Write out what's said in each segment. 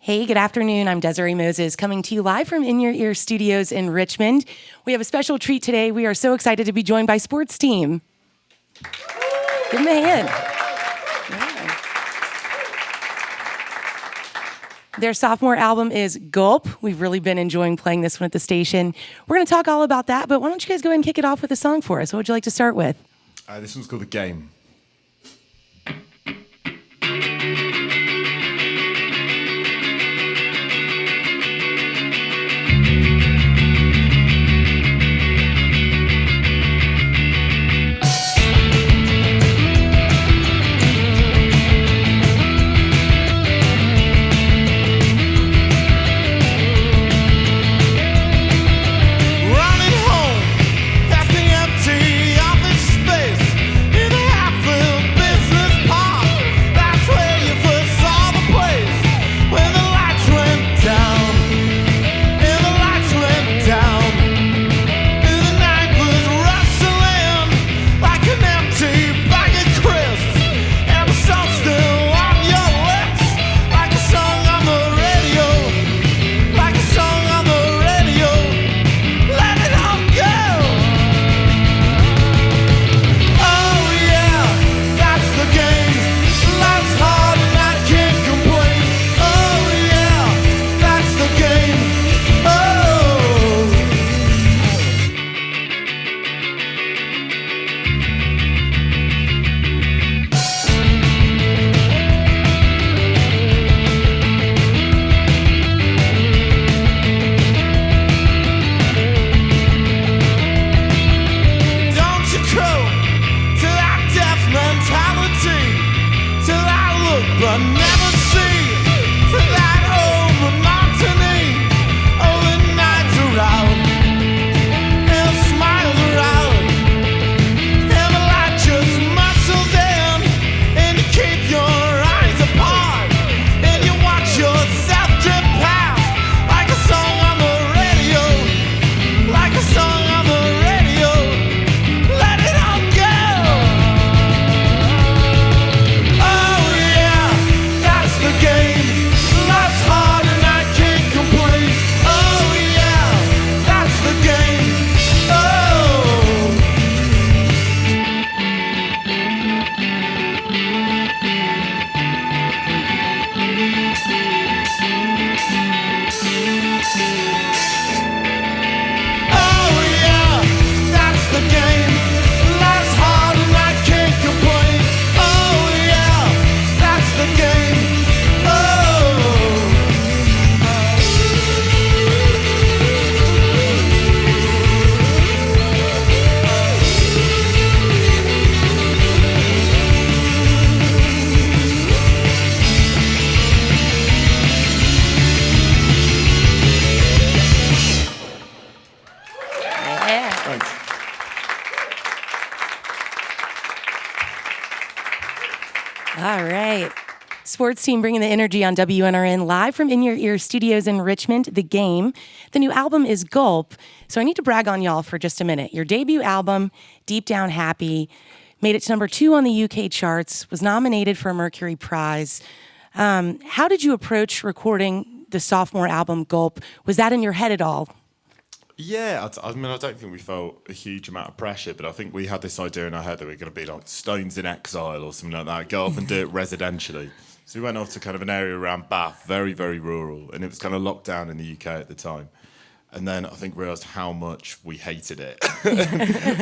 Hey, good afternoon. I'm Desiré Moses, coming to you live from In Your Ear Studios in Richmond. We have a special treat today. We are so excited to be joined by Sports Team. Give them a hand. Yeah. Their sophomore album is Gulp. We've really been enjoying playing this one at the station. We're going to talk all about that, but why don't you guys go ahead and kick it off with a song for us? What would you like to start with? This one's called The Game. All right. Sports Team bringing the energy on WNRN live from In Your Ear Studios in Richmond, The Game. The new album is Gulp. So I need to brag on y'all for just a minute. Your debut album, Deep Down Happy, made it to number 2 on the UK charts, was nominated for a Mercury Prize. How did you approach recording the sophomore album, Gulp? Was that in your head at all? Yeah, I mean, I don't think we felt a huge amount of pressure, but I think we had this idea in our head that we were going to be like Stones in Exile or something like that, go off and do it residentially. So we went off to kind of an area around Bath, very, very rural, and it was kind of locked down in the UK at the time. And then I think realised how much we hated it,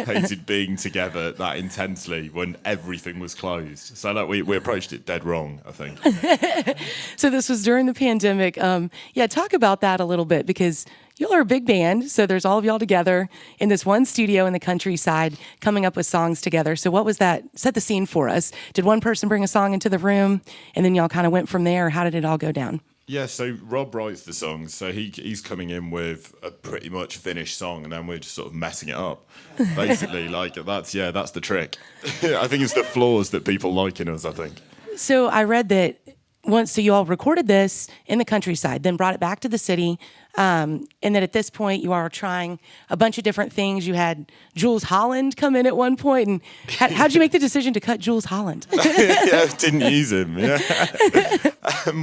hated being together that intensely when everything was closed. So like, we approached it dead wrong, I think. So this was during the pandemic. Talk about that a little bit, because y'all are a big band. So there's all of y'all together in this one studio in the countryside coming up with songs together. So what was that? Set the scene for us. Did one person bring a song into the room and then y'all kind of went from there? Or how did it all go down? Yeah, so Rob writes the songs, so he's coming in with a pretty much finished song, and then we're just sort of messing it up, basically. That's the trick. I think it's the flaws that people like in us, I think. So I read that once, so you all recorded this in the countryside, then brought it back to the city, and then at this point you are trying a bunch of different things. You had Jules Holland come in at one point, and how'd you make the decision to cut Jules Holland? Yeah, didn't use him. Yeah.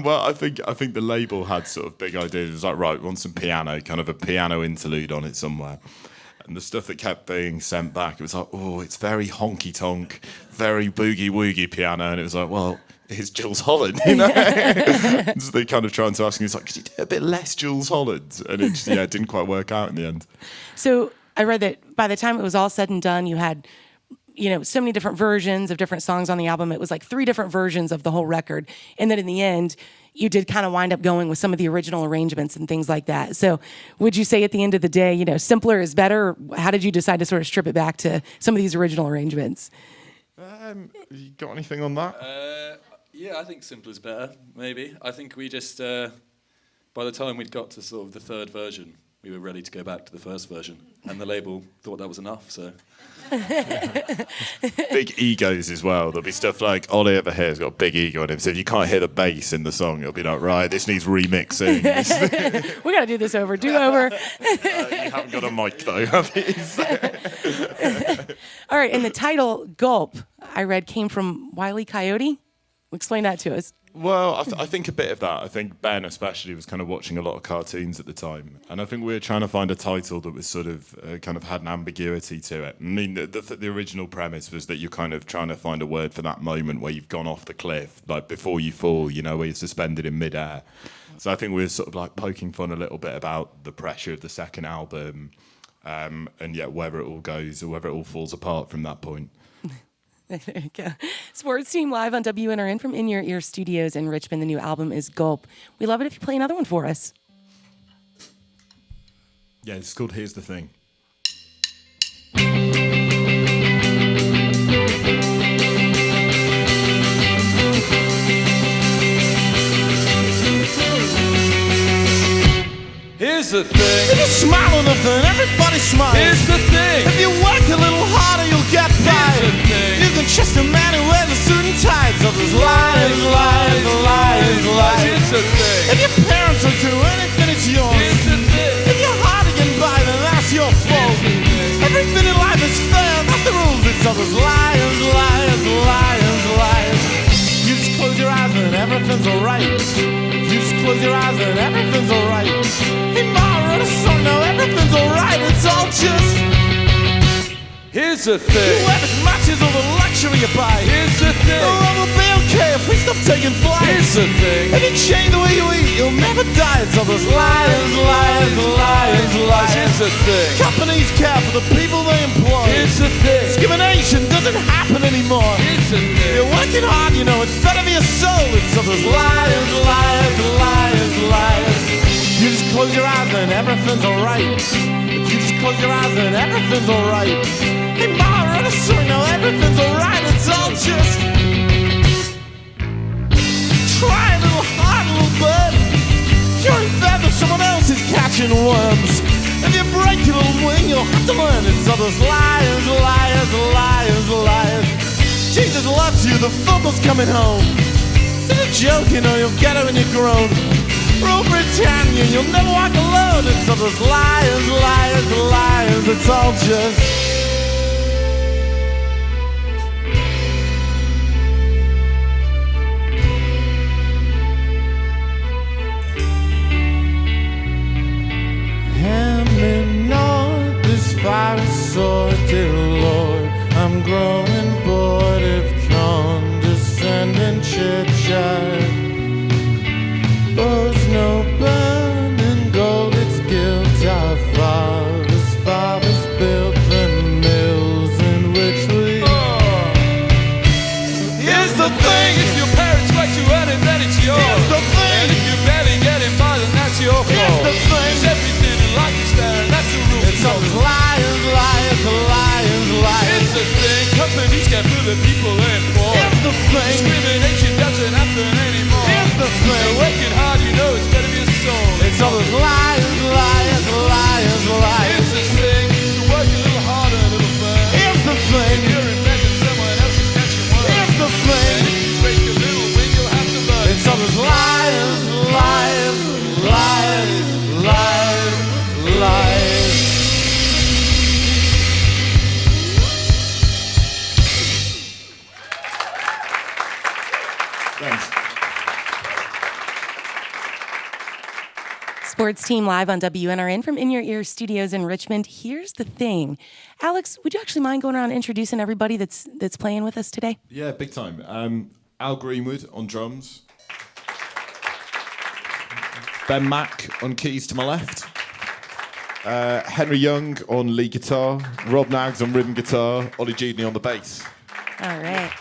Well, I think the label had sort of big ideas. It was like, right, we want some piano, kind of a piano interlude on it somewhere. And the stuff that kept being sent back, it was like, oh, it's very honky tonk, very boogie woogie piano, and it was like, well, here's Jules Holland, you know. So they kind of trying to ask me, it's like, could you do a bit less Jules Holland? And it just, didn't quite work out in the end. So I read that by the time it was all said and done, you had, so many different versions of different songs on the album. It was like 3 different versions of the whole record. And then in the end, you did kind of wind up going with some of the original arrangements and things like that. So would you say at the end of the day, simpler is better? How did you decide to sort of strip it back to some of these original arrangements? You got anything on that? Yeah, I think simpler is better, maybe. I think we just, by the time we'd got to sort of the 3rd version, we were ready to go back to the 1st version. And the label thought that was enough, so... Big egos as well. There'll be stuff like Ollie over here has got a big ego on him, so if you can't hear the bass in the song, you'll be like, right, this needs remixing. We gotta do this over. Do over. You haven't got a mic though, have you? All right, and the title Gulp, I read, came from Wile E. Coyote. Explain that to us. Well, I think a bit of that. I think Ben especially was kind of watching a lot of cartoons at the time. And I think we were trying to find a title that was sort of kind of had an ambiguity to it. I mean, the original premise was that you're kind of trying to find a word for that moment where you've gone off the cliff, like before you fall, where you're suspended in midair. So I think we were sort of like poking fun a little bit about the pressure of the second album and whether it all goes or whether it all falls apart from that point. There you go. Sports Team live on WNRN from In Your Ear Studios in Richmond. The new album is Gulp. We love it if you play another one for us. Yeah, it's called Here's the Thing. Here's the thing. If you smile enough, then everybody smiles. Here's the thing. If you work a little harder, you'll get by. Here's the thing. You can trust a man who wears a suit and tie. Others lies, lies, lies, lies. Here's the thing. If your parents will do anything, it's yours. Here's the thing. If you're hard to get by, then that's your fault. Everything in life is fair, that's the rules. It's others lies, lies, lies, lies. You just close your eyes and everything's alright. You just close your eyes and everything's alright. Hey, Ma, I wrote a song, now everything's alright. It's all just... Here's the thing. Whoever's matches all the luxury you buy. Here's the thing. Oh, we'll be okay if we stop taking flights. Here's the thing. If you change the way you eat, you'll never die. It's all those lies, lies, lies, lies. Here's the thing. Companies care for the people they employ. Here's the thing. Discrimination doesn't happen anymore. Here's the thing. You're working hard, it's better for your soul. It's all those lies, lies, lies, lies. You just close your eyes and everything's alright. If you just close your eyes and everything's alright. Hey, Ma, I wrote a song, now everything's alright. It's all just... Try a little hard, little bird. If you're in bed with someone else is catching worms. If you break your little wing, you'll have to learn. It's all those liars, liars, liars, liars. Jesus loves you, the football's coming home. It's a joke, you'll get her when you're grown. Rule Britannia, you'll never walk alone. It's all those liars, liars, liars. It's all just... Hand on this fire sword, dear Lord. I'm growing bored of condescending chit-chat. Bows no burning gold, it's guilt. Our fathers built the mills in which we... Here's the thing. If your parents let you earn it, then it's yours. Here's the thing. And if you're barely getting by, then that's your fault. Here's the thing. It's everything in life is fair, and that's the rule. It's all those liars, liars, liars, liars. It's the thing. Companies get through the people they employ. Here's the thing. Discrimination doesn't happen anymore. Here's the thing. You're working hard, it's better be a soul. It's all those liars, liars, liars, liars. It's the thing. To work a little harder, a little further. Here's the thing. If you're in bed and someone else is catching work. Here's the thing. And if you break a little wing, you'll have to learn. It's all those Thanks. Sports Team live on WNRN from In Your Ear Studios in Richmond. Here's the thing. Alex, would you actually mind going around introducing everybody that's playing with us today? Yeah, big time. Al Greenwood on drums. Ben Mack on keys to my left. Henry Young on lead guitar. Rob Nags on rhythm guitar. Ollie Jeedney on the bass. All right.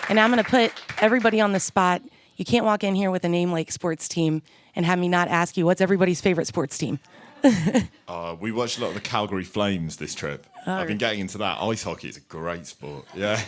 And I'm going to put everybody on the spot. You can't walk in here with a name like Sports Team and have me not ask you, what's everybody's favorite sports team? We watched a lot of the Calgary Flames this trip. I've been getting into that. Ice hockey is a great sport. Yeah.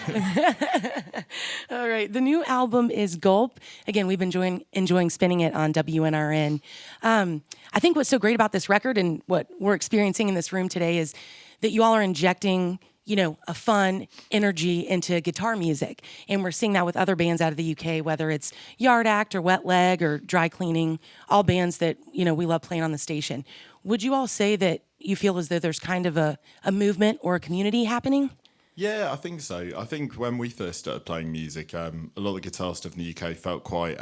All right. The new album is Gulp. Again, we've been enjoying spinning it on WNRN. I think what's so great about this record and what we're experiencing in this room today is that you all are injecting, a fun energy into guitar music. And we're seeing that with other bands out of the UK, whether it's Yard Act or Wet Leg or Dry Cleaning, all bands that, we love playing on the station. Would you all say that you feel as though there's kind of a movement or a community happening? Yeah, I think so. I think when we first started playing music, a lot of the guitar stuff in the UK felt quite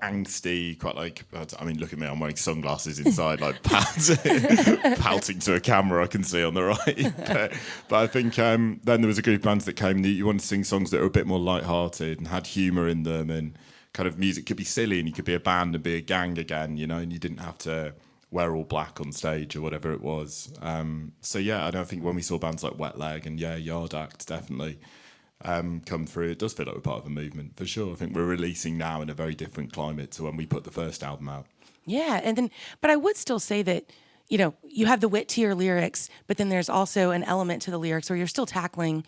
angsty, quite like, look at me, I'm wearing sunglasses inside, like pouting to a camera I can see on the right. But I think then there was a group of bands that came that you wanted to sing songs that were a bit more lighthearted and had humour in them, and kind of music could be silly and you could be a band and be a gang again, and you didn't have to wear all black on stage or whatever it was. So yeah, I don't think when we saw bands like Wet Leg and Yard Act definitely come through, it does feel like we're part of a movement for sure. I think we're releasing now in a very different climate to when we put the first album out. Yeah, but I would still say that, you have the wit to your lyrics, but then there's also an element to the lyrics where you're still tackling,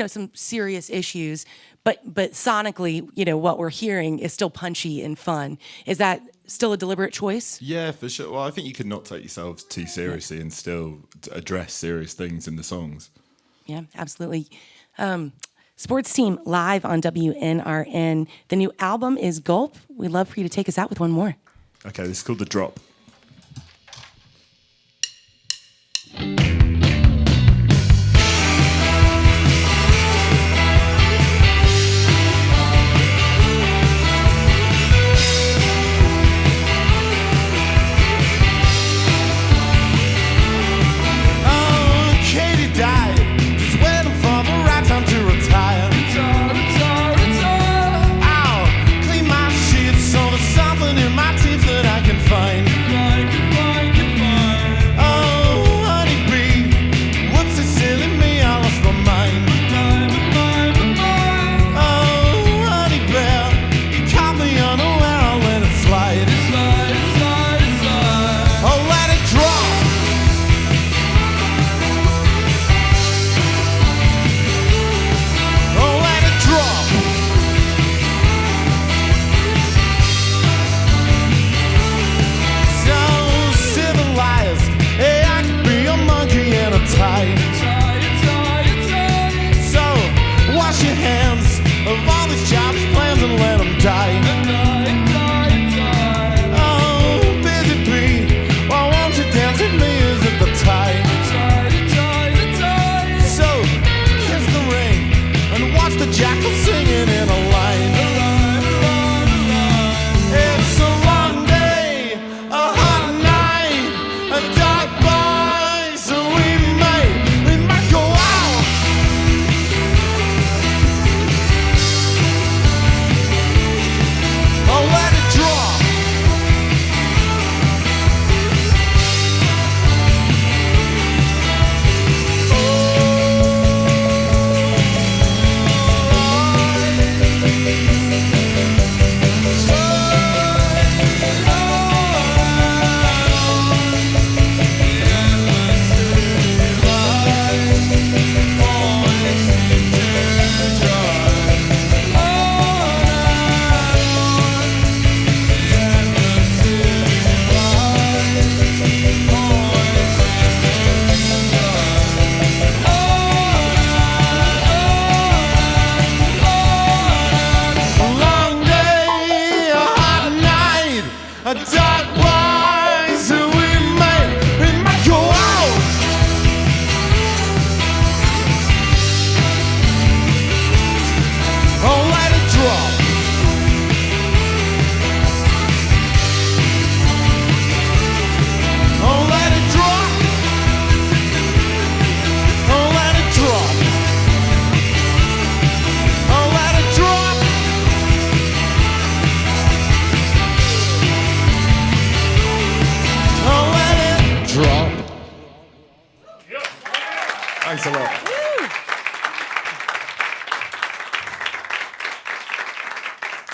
some serious issues, but sonically, what we're hearing is still punchy and fun. Is that still a deliberate choice? Yeah, for sure. Well, I think you could not take yourselves too seriously and still address serious things in the songs. Yeah, absolutely. Sports Team live on WNRN. The new album is Gulp. We'd love for you to take us out with one more. Okay, this is called The Drop.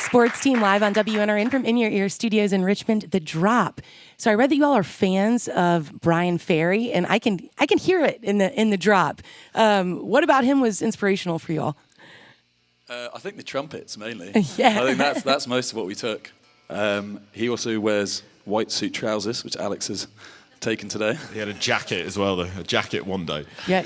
Sports Team live on WNRN from In Your Ear Studios in Richmond, The Drop. So I read that you all are fans of Brian Ferry, and I can hear it in the Drop. What about him was inspirational for you all? I think the trumpets mainly. Yeah. I think that's most of what we took. He also wears white suit trousers, which Alex has taken today. He had a jacket as well, though. A jacket one day. Yeah,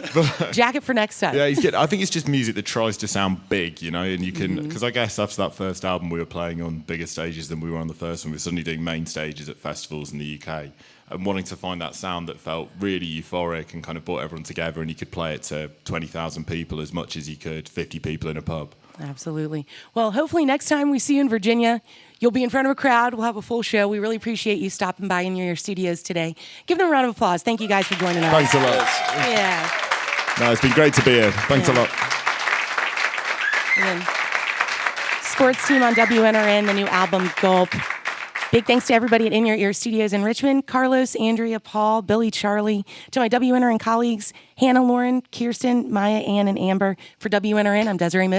jacket for next time. Yeah, he's good. I think it's just music that tries to sound big, you know, and you can, because I guess after that first album, we were playing on bigger stages than we were on the first one. We were suddenly doing main stages at festivals in the UK and wanting to find that sound that felt really euphoric and kind of brought everyone together, and you could play it to 20,000 people as much as you could 50 people in a pub. Absolutely. Well, hopefully next time we see you in Virginia, you'll be in front of a crowd. We'll have a full show. We really appreciate you stopping by in your studios today. Give them a round of applause. Thank you guys for joining us. Thanks a lot. Yeah. No, it's been great to be here. Thanks a lot. And then Sports Team on WNRN, the new album, Gulp. Big thanks to everybody at In Your Ear Studios in Richmond. Carlos, Andrea, Paul, Billy, Charlie. To my WNRN colleagues, Hannah, Lauren, Kirsten, Maya, Ann, and Amber. For WNRN, I'm Desiré.